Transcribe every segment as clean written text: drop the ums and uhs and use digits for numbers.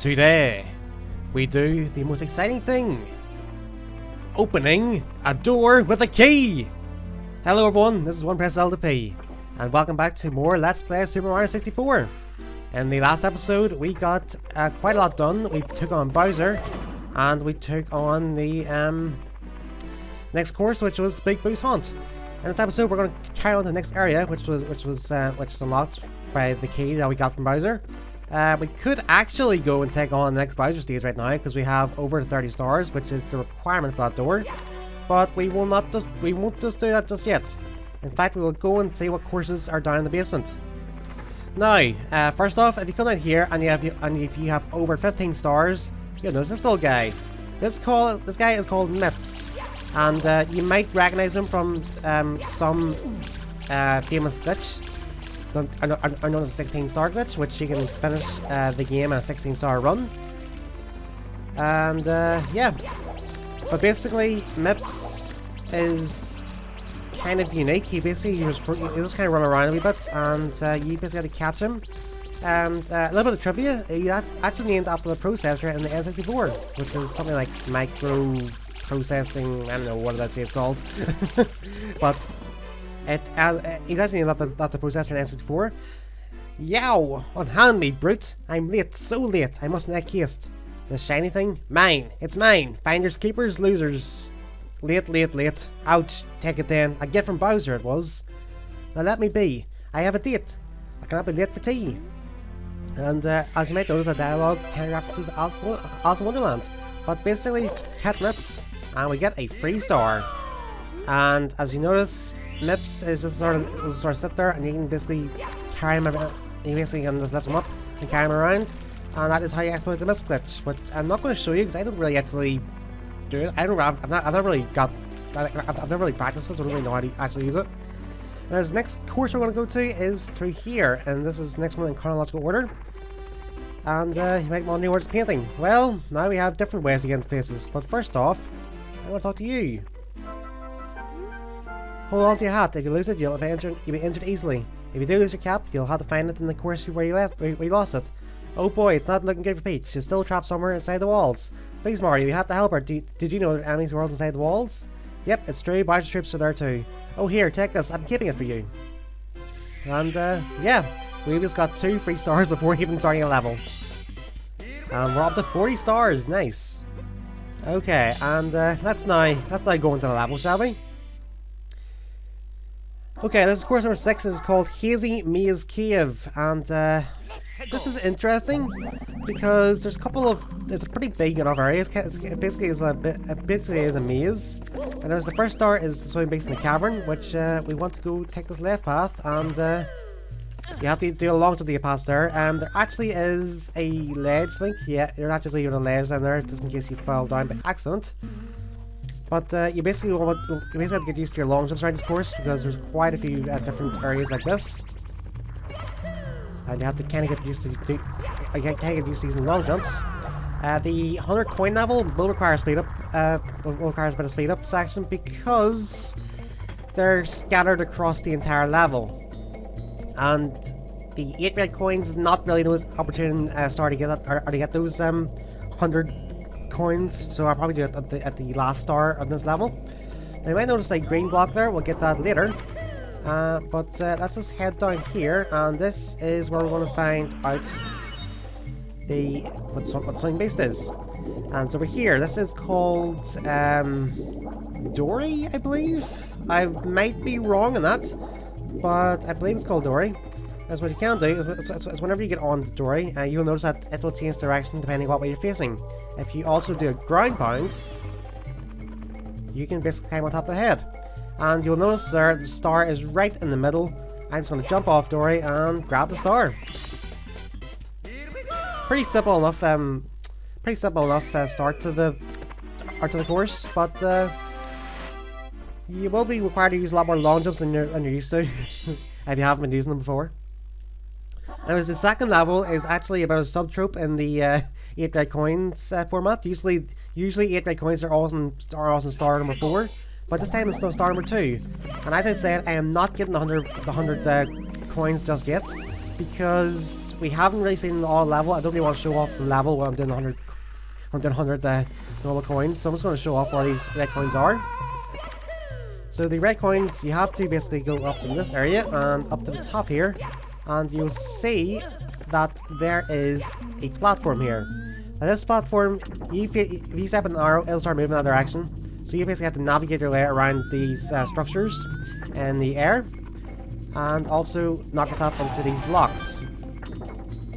Today, we do the most exciting thing. Opening a door with a key! Hello everyone, this is One Press LDP, and welcome back to more Let's Play Super Mario 64. In the last episode, we got quite a lot done. We took on Bowser, and we took on the next course, which was the Big Boo's Haunt. In this episode, we're going to carry on to the next area, which is unlocked by the key that we got from Bowser. We could actually go and take on the next Bowser stage right now because we have over 30 stars, which is the requirement for that door. But we won't just do that just yet. In fact, we will go and see what courses are down in the basement. Now, first off, if you come down here and if you have over 15 stars, you'll notice this little guy. This guy is called Mips, and you might recognize him from some famous glitch. I know it's a 16-star glitch, which you can finish the game in a 16-star run. And yeah, but basically Mips is kind of unique. He just kind of run around a wee bit, and you basically have to catch him. And a little bit of trivia: he's actually named after the processor in the N64, which is something like micro processing. I don't know what that is called, but. He's actually not the processor in N64. Yow! Unhand me, brute! I'm late, so late, I must make haste. The shiny thing? Mine! It's mine! Finders, keepers, losers. Late, late, late. Ouch, take it then. A gift from Bowser it was. Now let me be. I have a date. I cannot be late for tea. And as you might notice, a dialogue kind of references Alice in Wonderland. But basically, catch Mips, and we get a free star. And as you notice, Mips is just sort of sit there, and you can basically carry him. You basically can just lift him up and carry him around, and that is how you exploit the Mips glitch. But I'm not going to show you because I don't really actually do it. I've never really practiced it, so I don't really know how to actually use it. Now, the next course we're going to go to is through here, and this is the next one in chronological order. And you might wonder where it's painting. Well, now we have different ways to get into places. But first off, I want to talk to you. Hold on to your hat. If you lose it, you'll be injured easily. If you do lose your cap, you'll have to find it in the course where you lost it. Oh boy, it's not looking good for Peach. She's still trapped somewhere inside the walls. Please, Mario, you have to help her. Did you know that enemies were inside the walls? Yep, it's true. Bowser's troops are there too. Oh, here, take this. I'm keeping it for you. And yeah, we just got 2 free stars before even starting a level. And we're up to 40 stars. Nice. Okay, and let's now go into the level, shall we? Okay, this is course number 6. It's called Hazy Maze Cave, and this is interesting because there's a pretty big enough area. It basically is a maze, and there's the first star is the swimming base in the cavern, which we want to go take this left path, and you have to do a long jump to get past there. There actually is a ledge link. Yeah, there's actually even a ledge down there, just in case you fall down by accident. But you basically have to get used to your long jumps around this course because there's quite a few different areas like this, and you have to kind of get used to using long jumps. The 100 coin level will require a speed up. Will require a bit of speed up section because they're scattered across the entire level, and the 8 red coins is not really the most opportune start to get that, or to get those 100. Coins, so I'll probably do it at the last star of this level. Now, you might notice a green block there. We'll get that later. But let's just head down here, and this is where we're going to find out what swimming base is. And so we're here. This is called Dorrie, I believe. I might be wrong on that, but I believe it's called Dorrie. That's what you can do. Is whenever you get on Dorrie, you'll notice that it will change direction depending on what way you're facing. If you also do a ground pound, you can basically climb on top of the head. And you'll notice there the star is right in the middle. I'm just going to jump off Dorrie and grab the star. Pretty simple enough. Start to the course, but you will be required to use a lot more long jumps than you're used to if you haven't been using them before. Anyways, the second level is actually about a sub-trope in the 8 red coins format. Usually 8 red coins are always in star number 4, but this time it's star number 2. And as I said, I am not getting the 100 coins just yet. because we haven't really seen all level. I don't really want to show off the level when I'm doing 100. I'm doing 100 normal coins, so I'm just going to show off where these red coins are. So the red coins, you have to basically go up in this area and up to the top here, and you'll see that there is a platform here. Now this platform, if you step an arrow, it'll start moving in that direction. So you basically have to navigate your way around these structures in the air, and also knock yourself into these blocks.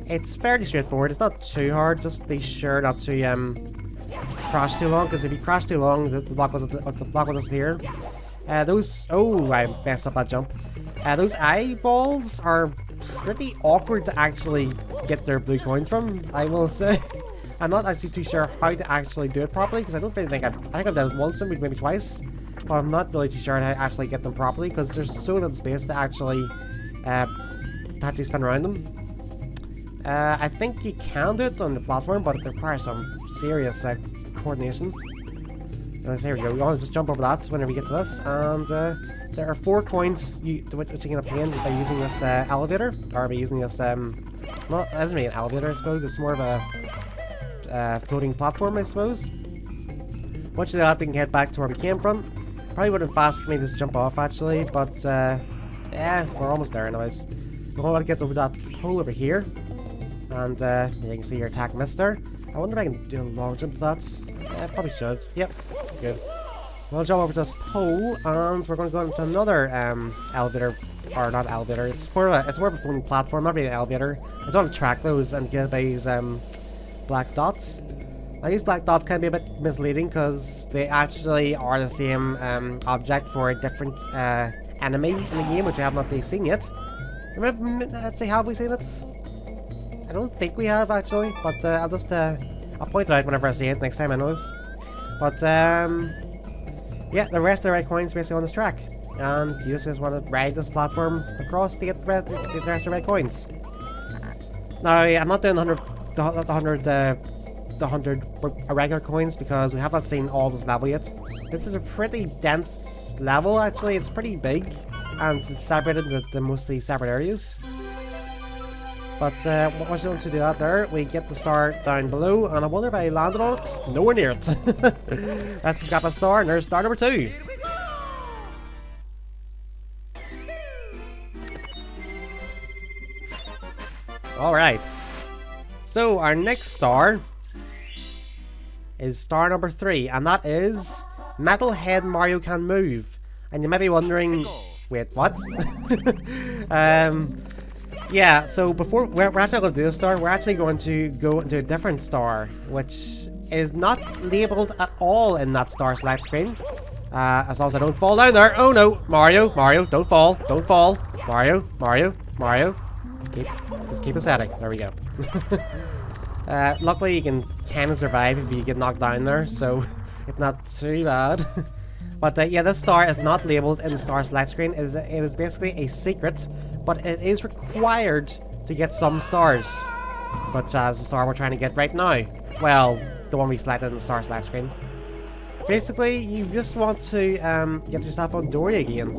It's fairly straightforward. It's not too hard. Just be sure not to crash too long, because if you crash too long, the block will disappear. Oh, I messed up that jump. Those eyeballs are pretty awkward to actually get their blue coins from, I will say. I'm not actually too sure how to actually do it properly, because I don't really think I think I've done it once, maybe twice, but I'm not really too sure how to actually get them properly, because there's so little space to actually spin around them. I think you can do it on the platform, but it requires some serious coordination. Here we go. We want to just jump over that whenever we get to this, and there are 4 coins which you can obtain by using this elevator, or by using this well, it isn't really an elevator, I suppose. It's more of a floating platform, I suppose. Once you do that, we can head back to where we came from. Probably would have been faster for me to just jump off, actually, but yeah, we're almost there anyways. We want to get over that hole over here, and you can see your attack missed there. I wonder if I can do a long jump to that. Yeah, probably should. Yep, good. We'll jump over to this pole, and we're going to go into another elevator, or not elevator. It's more of a floating platform, not really an elevator. I just want to track those and get by these black dots. Now these black dots can be a bit misleading because they actually are the same object for a different enemy in the game, which we have not really seen yet. Actually, have we seen it? I don't think we have actually, but I'll just I'll point it out whenever I see it next time I notice. But yeah, the rest of the red coins basically on this track, and you just want to ride this platform across to get the rest of the red coins. Now I'm not doing the 100 regular coins because we have not seen all this level yet. This is a pretty dense level actually. It's pretty big and it's separated into mostly separate areas. But once we do that there, we get the star down below, and I wonder if I landed on it. Nowhere near it. Let's grab a star, and there's star number 2. Alright. So our next star is star number 3, and that is Metal Head Mario Can Move. And you might be wondering, wait, what? Yeah, so before we're actually going to do this star, we're actually going to go into a different star, which is not labeled at all in that star select screen. As long as I don't fall down there. Oh no, Mario, don't fall, Mario. Just keep us at it. There we go. Luckily, you can kind of survive if you get knocked down there, so it's not too bad. But yeah, this star is not labeled in the star select screen. It is basically a secret, but it is required to get some stars, such as the star we're trying to get right now. Well, the one we selected in the star select screen. Basically, you just want to get yourself on Dorrie again.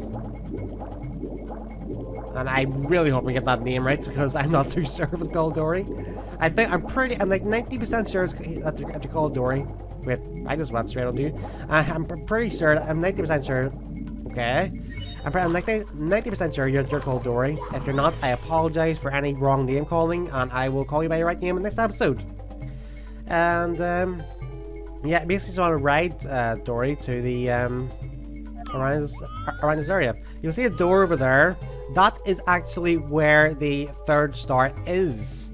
And I really hope we get that name right, because I'm not too sure if it's called Dorrie. I'm like 90% sure that you're called Dorrie. Wait, I just went straight on you. I'm pretty sure, I'm 90% sure. Okay. I'm like 90% sure you're called Dorrie. If you're not, I apologize for any wrong name calling, and I will call you by your right name in the next episode. And, yeah, basically just want to ride Dorrie to the, around this area. You'll see a door over there. That is actually where the 3rd star is.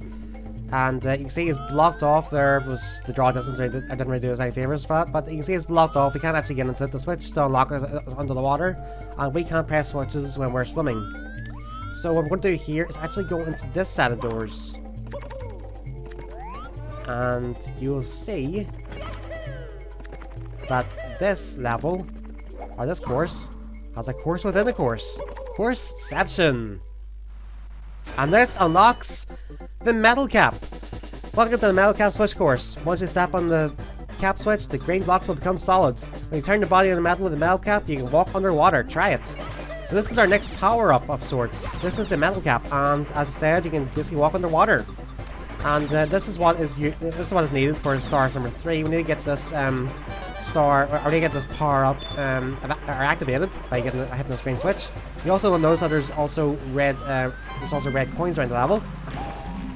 And you can see it's blocked off. There was the draw distance. I didn't really do us any favors for that, but you can see it's blocked off. We can't actually get into it. The switch to unlock is under the water, and we can't press switches when we're swimming. So what we're going to do here is actually go into this set of doors, and you will see that this level, or this course, has a course within a course. Courseception. And this unlocks the metal cap. Welcome to the metal cap switch course. Once you step on the cap switch, the green blocks will become solid. When you turn your body on the metal with the metal cap, you can walk underwater. Try it. So this is our next power-up of sorts. This is the metal cap, and as I said, you can basically walk underwater. And this is what is needed for star number 3. We need to get this star, or to get this power-up activated by hitting the screen switch. You also will notice that there's also red coins around the level,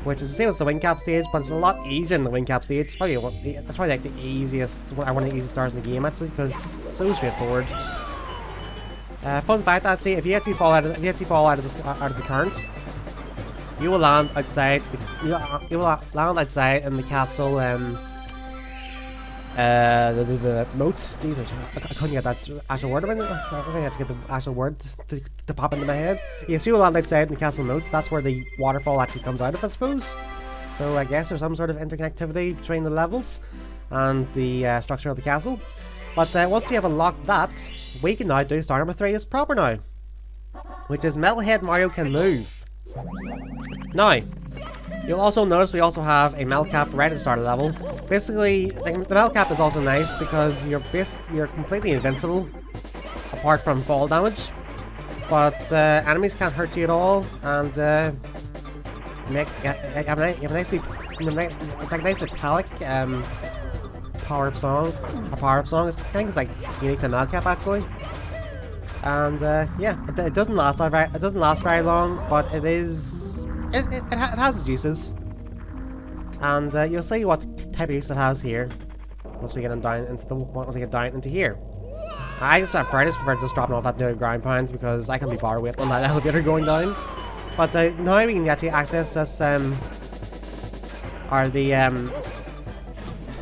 which is the same as the wing cap stage, but it's a lot easier than the wing cap stage. It's probably like the easiest, one of the easiest stars in the game actually, because it's just so straightforward. Fun fact actually, if you actually fall out of the current, you will land outside. You will land outside in the castle. The moat. Jesus, I couldn't get that actual word. I had to get the actual word to pop into my head. Yes, you will land outside in the castle moat. That's where the waterfall actually comes out of, I suppose. So I guess there's some sort of interconnectivity between the levels and the structure of the castle. But once you have unlocked that, we can now do star number 3 is proper now, which is Metalhead Mario can move. Now, you'll also notice we also have a metal cap right at the start of the level. Basically, the metal cap is also nice because you're completely invincible, apart from fall damage. But enemies can't hurt you at all, and you have a nice metallic power-up song. A power-up song. I think it's like unique to metal cap actually. And yeah, it doesn't last very long, but it has its uses. And you'll see what type of use it has here once we get down into here. I prefer just dropping off that new ground pound because I can be bothered waiting on that elevator going down. But now we can actually access this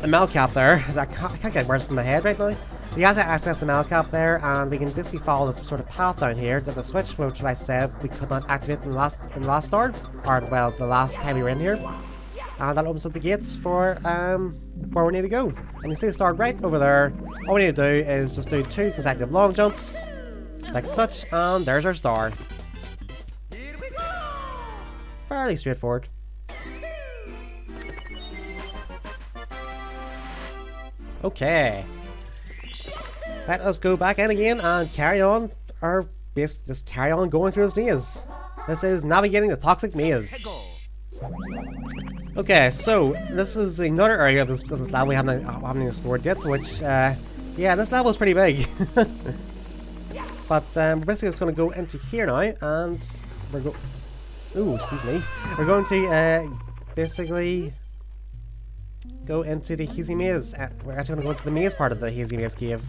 the metal cap there. I can't get words in my head right now. We have to access the metal cap there, and we can basically follow this sort of path down here to the switch, which I said we could not activate in the last star, or well, the last time we were in here. And that opens up the gates for where we need to go. And you see the star right over there. All we need to do is just do 2 consecutive long jumps, like such, and there's our star. Fairly straightforward. Okay. Let us go back in again and carry on just carry on going through this maze. This is navigating the toxic maze. Okay, so this is another area of this level we haven't explored yet, which, yeah, this level is pretty big. But we're basically just going to go into here now, and ooh, excuse me. We're going to basically go into the Hazy Maze. We're actually going to go into the maze part of the Hazy Maze Cave.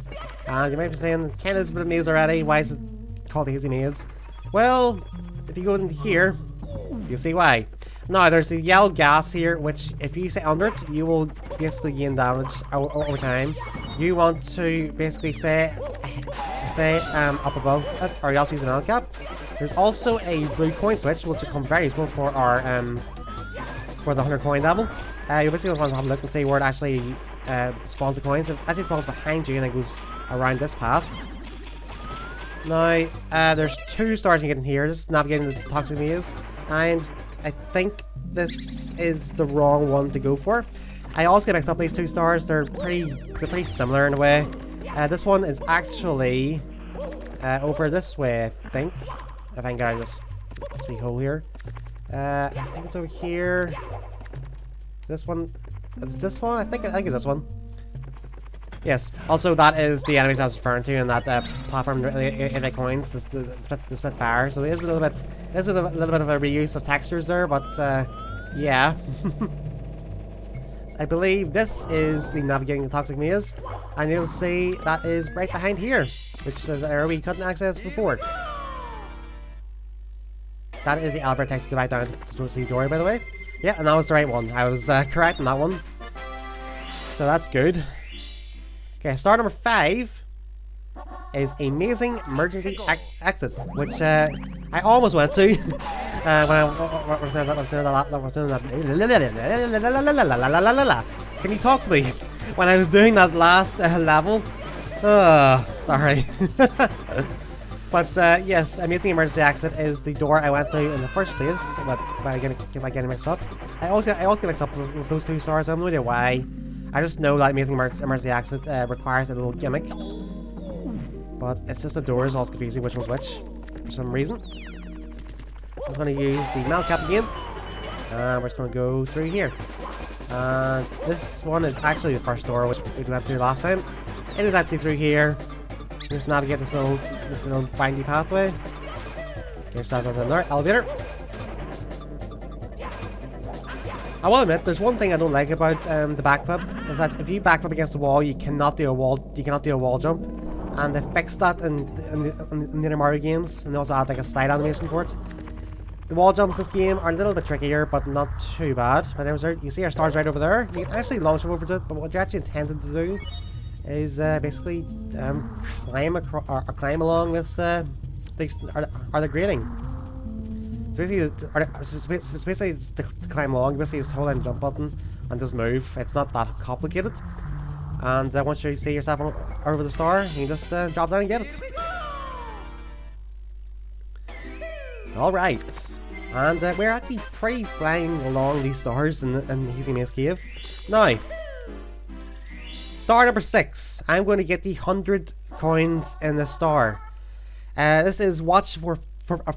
And you might be saying, kind of is a bit of maze already, why is it called the Hazy Maze? Well, if you go into here, you'll see why. Now, there's the yellow gas here, which if you stay under it, you will basically gain damage over time. You want to basically stay up above it, or you also use a metal cap. There's also a blue coin switch, which will become very useful for our for the 100 coin level. You basically want to have a look and see where it actually spawns the coins. It actually spawns behind you and it goes around this path. Now, there's 2 stars you get in here. This is navigating the toxic maze, and I think this is the wrong one to go for. I also get mixed up these 2 stars. They're pretty similar in a way. This one is actually over this way, I think. If I can get out of this wee hole here. I think it's over here. This one, is this one? I think it's this one. Yes. Also, that is the enemies I was referring to in that platform. 8 coins. The spit fire. So it is a little bit of a reuse of textures there, but yeah. I believe this is the navigating the toxic maze, and you'll see that is right behind here, which is an area we couldn't access before. That is the elevator takes you back down to see Dorrie, by the way. Yeah, and that was the right one. I was correct on that one. So that's good. Okay, star number 5 is Amazing Emergency Exit, which I almost went to when I was doing that. Can you talk, please? When I was doing that last level. Sorry. But yes, Amazing Emergency Exit is the door I went through in the first place, but by getting mixed up. I always get mixed up with those 2 stars. I have no idea why. I just know that Amazing Emergency Exit requires a little gimmick. But it's just the doors, all confusing which one's which. for some reason. I'm just going to use the melt cap again. And we're just going to go through here. This one is actually the first door which we went through last time. It is actually through here. Just navigate this little windy pathway. Get yourselves on the elevator. I will admit, there's one thing I don't like about the backflip is that if you backflip against the wall, you cannot do a wall jump, and they fixed that in the other Mario games, and they also add like a slide animation for it. The wall jumps in this game are a little bit trickier, but not too bad. You see our stars right over there. You can actually launch them over to it, but what you actually intended to do is basically climb along this the grating. So basically, to climb along, you basically just hold down the jump button and just move. It's not that complicated. And once you see yourself over the star, you can just drop down and get it. Alright. And we're actually pretty flying along these stars in Hazy Maze Cave. Now, star number 6. I'm going to get the 100 coins in the star. This is watch for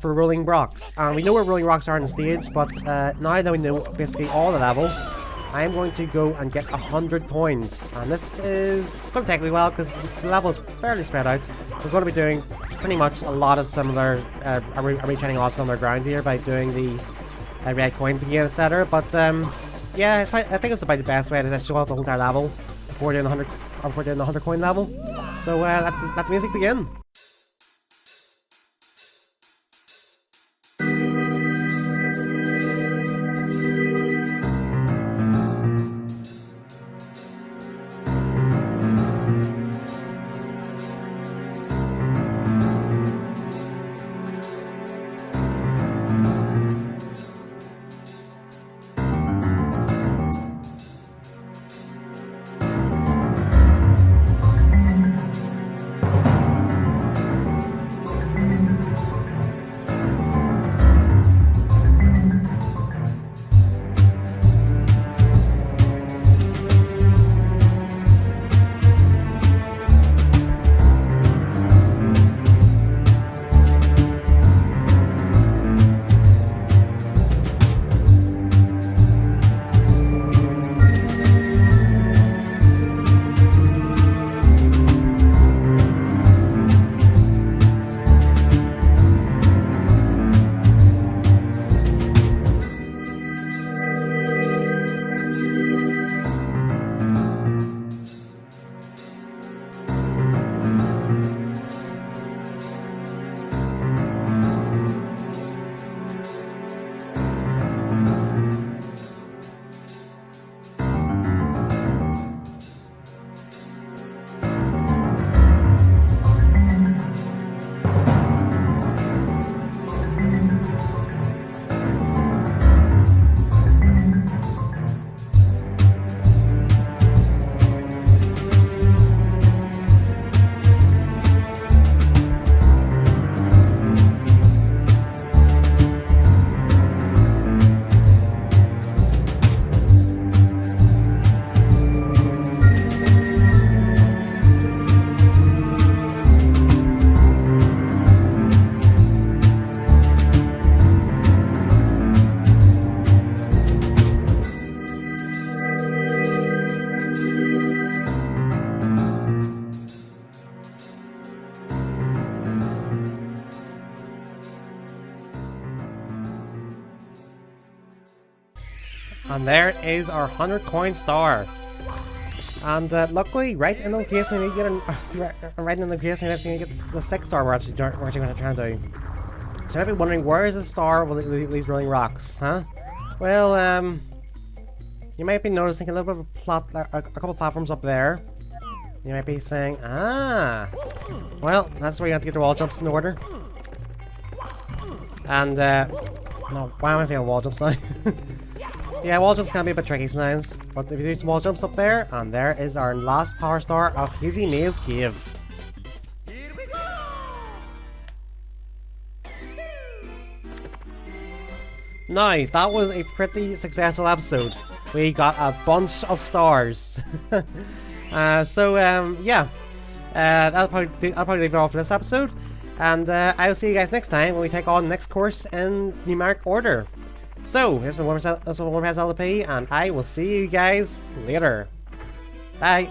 rolling rocks. And we know where rolling rocks are on the stage, but now that we know basically all the level, I'm going to go and get 100 coins. And this is going to take me a while because the level is fairly spread out. We're going to be doing pretty much a lot of similar, retreading all similar ground here by doing the red coins again, etc. But yeah, I think it's about the best way to show off the whole entire level before doing the 100 coin level. So let the music begin. And there is our 100 coin star. And luckily, right in the location we need to get right in the location we actually need to get the 6th star we're actually going to try and do. So you might be wondering, where is the star with these rolling rocks, huh? Well, you might be noticing a little bit of a couple platforms up there. You might be saying, ah, well, that's where you have to get the wall jumps in order. And no, why am I feeling wall jumps now? Yeah, wall jumps can be a bit tricky sometimes, but if you do some wall jumps up there, and there is our last power star of Hazy Maze Cave. Now, that was a pretty successful episode. We got a bunch of stars. Yeah, I'll probably leave it off for this episode. And I will see you guys next time when we take on the next course in numeric order. So, this has been One Press LP, and I will see you guys later. Bye!